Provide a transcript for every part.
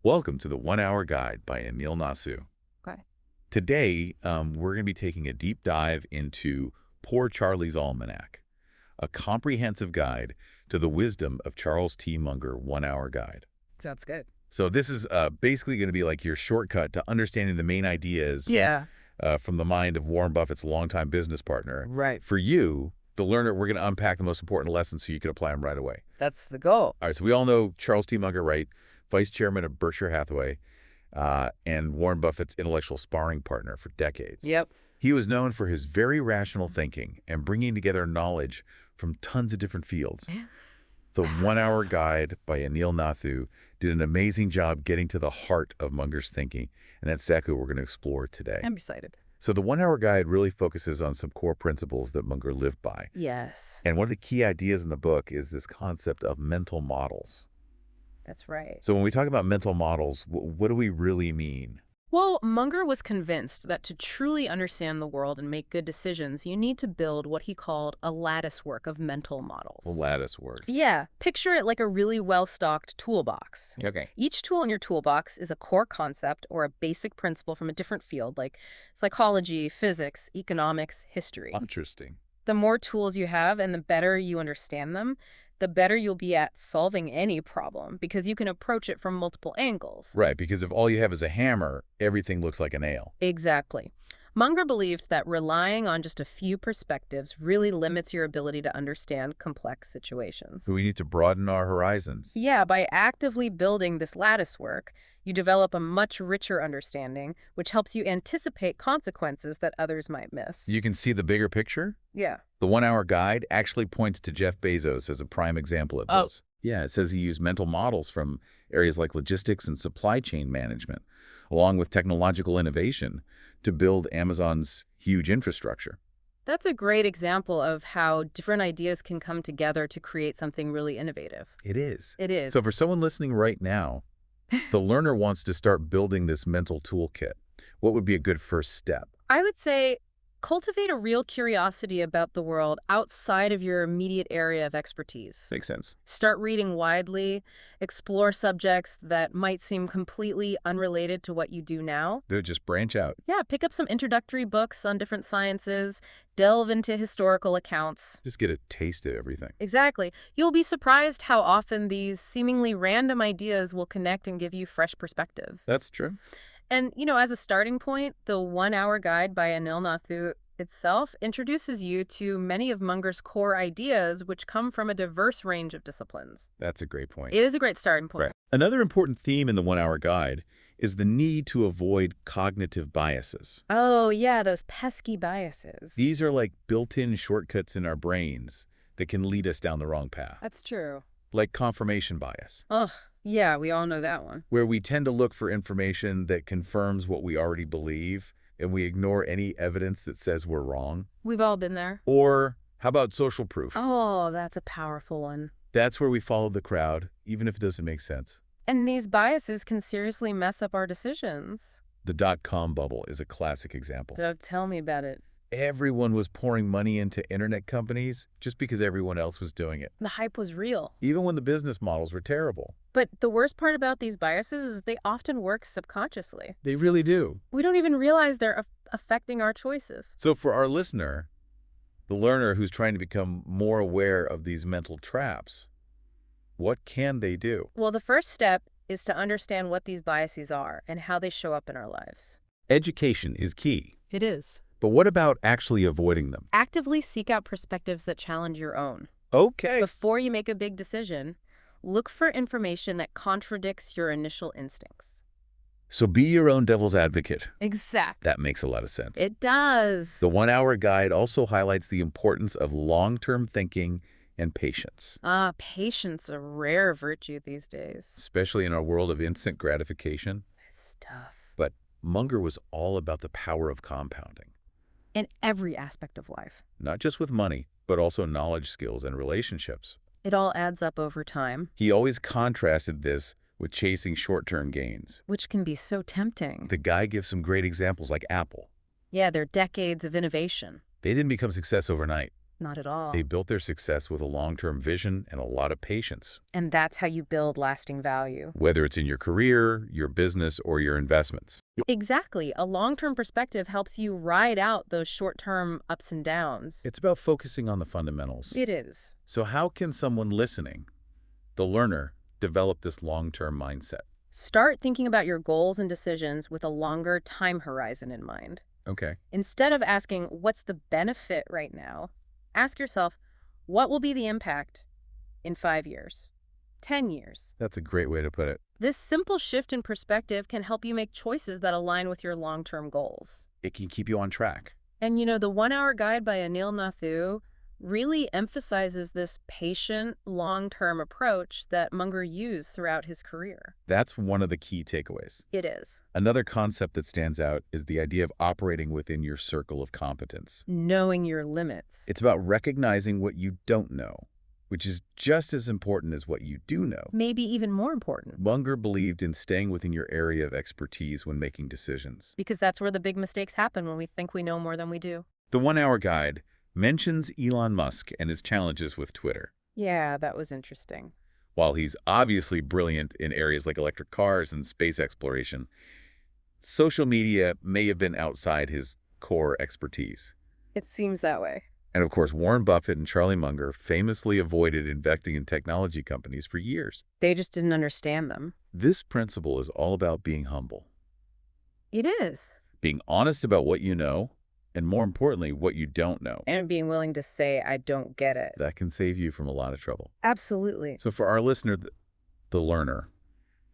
Welcome to the 1 Hour Guide by Anil Nasu. Okay. Today, we're going to be taking a deep dive into Poor Charlie's Almanack, a comprehensive guide to the wisdom of Charles T. Munger 1 Hour Guide. Sounds good. So this is basically going to be like your shortcut to understanding the main ideas from the mind of Warren Buffett's longtime business partner. Right. For you, the learner, we're going to unpack the most important lessons so you can apply them right away. That's the goal. All right, so we all know Charles T. Munger, right? Vice chairman of Berkshire Hathaway, and Warren Buffett's intellectual sparring partner for decades. Yep. He was known for his very rational thinking and bringing together knowledge from tons of different fields. Yeah. The 1 Hour Guide by Anil Nasu did an amazing job getting to the heart of Munger's thinking, and that's exactly what we're going to explore today. I'm excited. So the 1 Hour Guide really focuses on some core principles that Munger lived by. Yes. And one of the key ideas in the book is this concept of mental models. That's right. So when we talk about mental models, what do we really mean? Well, Munger was convinced that to truly understand the world and make good decisions, you need to build what he called a lattice work of mental models. The lattice work. Yeah. Picture it like a really well-stocked toolbox. Okay. Each tool in your toolbox is a core concept or a basic principle from a different field, like psychology, physics, economics, history. Interesting. The more tools you have and the better you understand them, the better you'll be at solving any problem because you can approach it from multiple angles. Right, because if all you have is a hammer, everything looks like a nail. Exactly. Munger believed that relying on just a few perspectives really limits your ability to understand complex situations. So we need to broaden our horizons. Yeah, by actively building this lattice work, you develop a much richer understanding, which helps you anticipate consequences that others might miss. You can see the bigger picture? Yeah. The 1 Hour Guide actually points to Jeff Bezos as a prime example of this. Yeah, it says he used mental models from areas like logistics and supply chain management, along with technological innovation, to build Amazon's huge infrastructure. That's a great example of how different ideas can come together to create something really innovative. It is. It is. So for someone listening right now, the learner wants to start building this mental toolkit. What would be a good first step? I would say cultivate a real curiosity about the world outside of your immediate area of expertise. Makes sense. Start reading widely, explore subjects that might seem completely unrelated to what you do now. They'll just branch out. Yeah, pick up some introductory books on different sciences, delve into historical accounts. Just get a taste of everything. Exactly. You'll be surprised how often these seemingly random ideas will connect and give you fresh perspectives. That's true. And, as a starting point, the 1 Hour Guide by Anil Nasu itself introduces you to many of Munger's core ideas, which come from a diverse range of disciplines. That's a great point. It is a great starting point. Right. Another important theme in the 1 Hour Guide is the need to avoid cognitive biases. Oh, yeah, those pesky biases. These are like built-in shortcuts in our brains that can lead us down the wrong path, That's true. like confirmation bias, Ugh, yeah, we all know that one. where we tend to look for information that confirms what we already believe, and we ignore any evidence that says we're wrong. We've all been there. Or how about social proof? Oh, that's a powerful one. That's where we follow the crowd, even if it doesn't make sense. And these biases can seriously mess up our decisions. The dot-com bubble is a classic example. So tell me about it. Everyone was pouring money into internet companies just because everyone else was doing it, The hype was real. even when the business models were terrible. But the worst part about these biases is they often work subconsciously. They really do. We don't even realize they're affecting our choices. So for our listener, the learner who's trying to become more aware of these mental traps, what can they do? Well, the first step is to understand what these biases are and how they show up in our lives. Education is key. It is. But what about actually avoiding them? Actively seek out perspectives that challenge your own. Okay. Before you make a big decision, look for information that contradicts your initial instincts. So be your own devil's advocate. Exactly. That makes a lot of sense. It does. The 1 Hour Guide also highlights the importance of long-term thinking and patience, Patience, a rare virtue these days. especially in our world of instant gratification. It's tough. But Munger was all about the power of compounding, In every aspect of life. not just with money, but also knowledge, skills, and relationships. It all adds up over time, He always contrasted this with chasing short-term gains. which can be so tempting. The guy gives some great examples like Apple. Yeah, they're decades of innovation. They didn't become success overnight. Not at all. They built their success with a long-term vision and a lot of patience, And that's how you build lasting value. whether it's in your career, your business, or your investments. Exactly. A long-term perspective helps you ride out those short-term ups and downs. It's about focusing on the fundamentals. It is. So how can someone listening, the learner, develop this long-term mindset? Start thinking about your goals and decisions with a longer time horizon in mind. Okay. Instead of asking, what's the benefit right now? Ask yourself, what will be the impact in 5 years, 10 years? That's a great way to put it. This simple shift in perspective can help you make choices that align with your long-term goals. It can keep you on track. And the 1 Hour Guide by Anil Nathu really emphasizes this patient, long-term approach that Munger used throughout his career. That's one of the key takeaways. It is. Another concept that stands out is the idea of operating within your circle of competence. Knowing your limits. It's about recognizing what you don't know, which is just as important as what you do know. Maybe even more important. Munger believed in staying within your area of expertise when making decisions. Because that's where the big mistakes happen, when we think we know more than we do. The 1 Hour Guide mentions Elon Musk and his challenges with Twitter. Yeah, that was interesting. While he's obviously brilliant in areas like electric cars and space exploration, social media may have been outside his core expertise. It seems that way. And of course, Warren Buffett and Charlie Munger famously avoided investing in technology companies for years. They just didn't understand them. This principle is all about being humble, It is. being honest about what you know, and more importantly, what you don't know. And being willing to say, I don't get it. That can save you from a lot of trouble. Absolutely. So for our listener, the learner,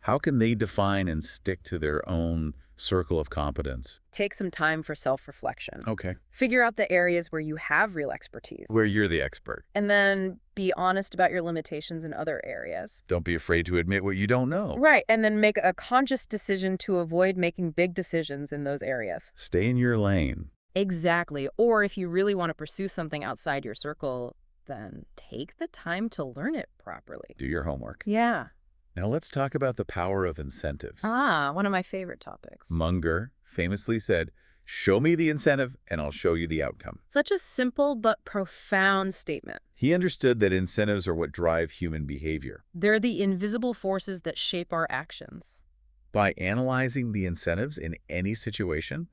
how can they define and stick to their own circle of competence? Take some time for self-reflection. Okay. Figure out the areas where you have real expertise. Where you're the expert. And then be honest about your limitations in other areas. Don't be afraid to admit what you don't know. Right. And then make a conscious decision to avoid making big decisions in those areas. Stay in your lane. Exactly. Or if you really want to pursue something outside your circle, then take the time to learn it properly. Do your homework. Yeah. Now let's talk about the power of incentives. One of my favorite topics. Munger famously said, "Show me the incentive and I'll show you the outcome." Such a simple but profound statement. He understood that incentives are what drive human behavior. They're the invisible forces that shape our actions. By analyzing the incentives in any situation,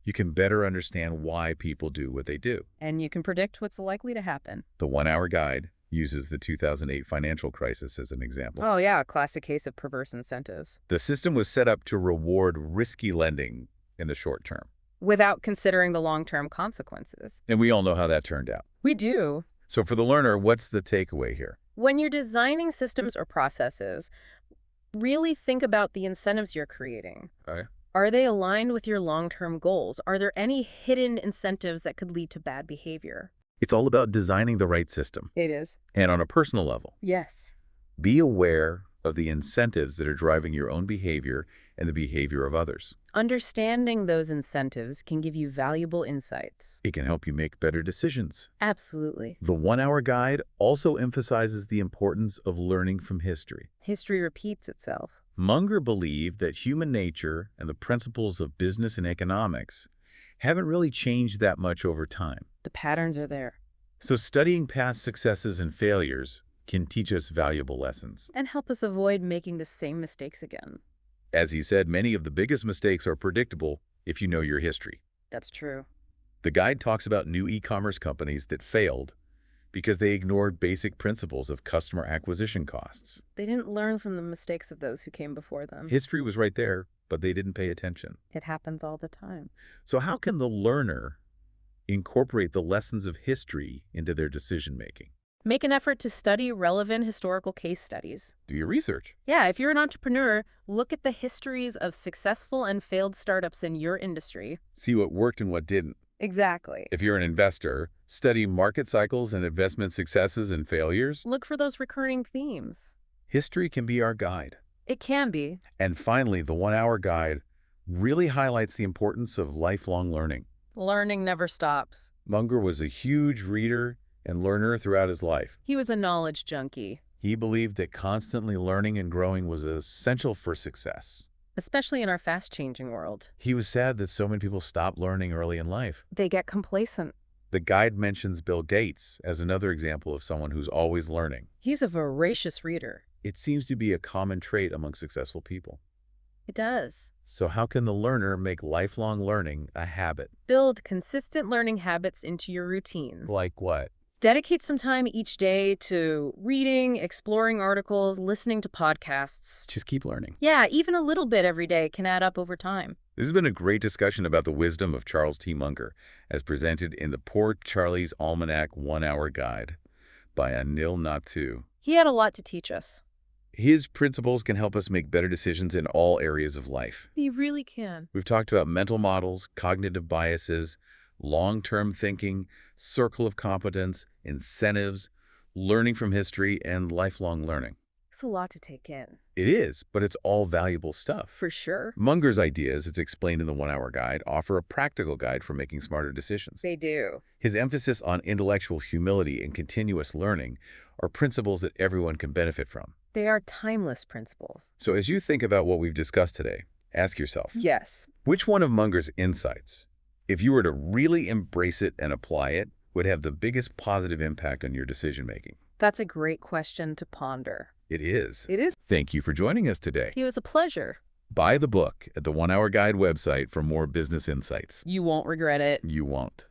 you can better understand why people do what they do. And you can predict what's likely to happen. The 1 Hour Guide uses the 2008 financial crisis as an example. Oh yeah, a classic case of perverse incentives. The system was set up to reward risky lending in the short term. Without considering the long-term consequences. And we all know how that turned out. We do. So for the learner, what's the takeaway here? When you're designing systems or processes, really think about the incentives you're creating. Okay. Are they aligned with your long-term goals? Are there any hidden incentives that could lead to bad behavior? It's all about designing the right system. It is. And on a personal level, Yes. be aware of the incentives that are driving your own behavior and the behavior of others. Understanding those incentives can give you valuable insights. It can help you make better decisions. Absolutely. The 1 Hour Guide also emphasizes the importance of learning from history. History repeats itself. Munger believed that human nature and the principles of business and economics haven't really changed that much over time. The patterns are there. So studying past successes and failures can teach us valuable lessons. And help us avoid making the same mistakes again. As he said, many of the biggest mistakes are predictable if you know your history. That's true. The guide talks about new e-commerce companies that failed because they ignored basic principles of customer acquisition costs. They didn't learn from the mistakes of those who came before them. History was right there, but they didn't pay attention. It happens all the time. So how can the learner incorporate the lessons of history into their decision-making? Make an effort to study relevant historical case studies. Do your research. Yeah, if you're an entrepreneur, look at the histories of successful and failed startups in your industry. See what worked and what didn't. Exactly. If you're an investor, study market cycles and investment successes and failures. Look for those recurring themes. History can be our guide. It can be. And finally, the 1 Hour Guide really highlights the importance of lifelong learning. Learning never stops. Munger was a huge reader and learner throughout his life. He was a knowledge junkie. He believed that constantly learning and growing was essential for success. Especially in our fast-changing world. He was sad that so many people stop learning early in life. They get complacent. The guide mentions Bill Gates as another example of someone who's always learning. He's a voracious reader. It seems to be a common trait among successful people. It does. So how can the learner make lifelong learning a habit? Build consistent learning habits into your routine. Like what? Dedicate some time each day to reading, exploring articles, listening to podcasts. Just keep learning. Yeah, even a little bit every day can add up over time. This has been a great discussion about the wisdom of Charles T. Munger, as presented in the Poor Charlie's Almanac 1-Hour Guide by Anil Nattu. He had a lot to teach us. His principles can help us make better decisions in all areas of life. He really can. We've talked about mental models, cognitive biases, long-term thinking, circle of competence, incentives, learning from history, and lifelong learning. It's a lot to take in. It is, but it's all valuable stuff. For sure. Munger's ideas, as explained in the 1-Hour Guide, offer a practical guide for making smarter decisions. They do. His emphasis on intellectual humility and continuous learning are principles that everyone can benefit from. They are timeless principles. So as you think about what we've discussed today, ask yourself, Yes. which one of Munger's insights, if you were to really embrace it and apply it, would have the biggest positive impact on your decision-making? That's a great question to ponder. It is. It is. Thank you for joining us today. It was a pleasure. Buy the book at the 1-Hour Guide website for more business insights. You won't regret it. You won't.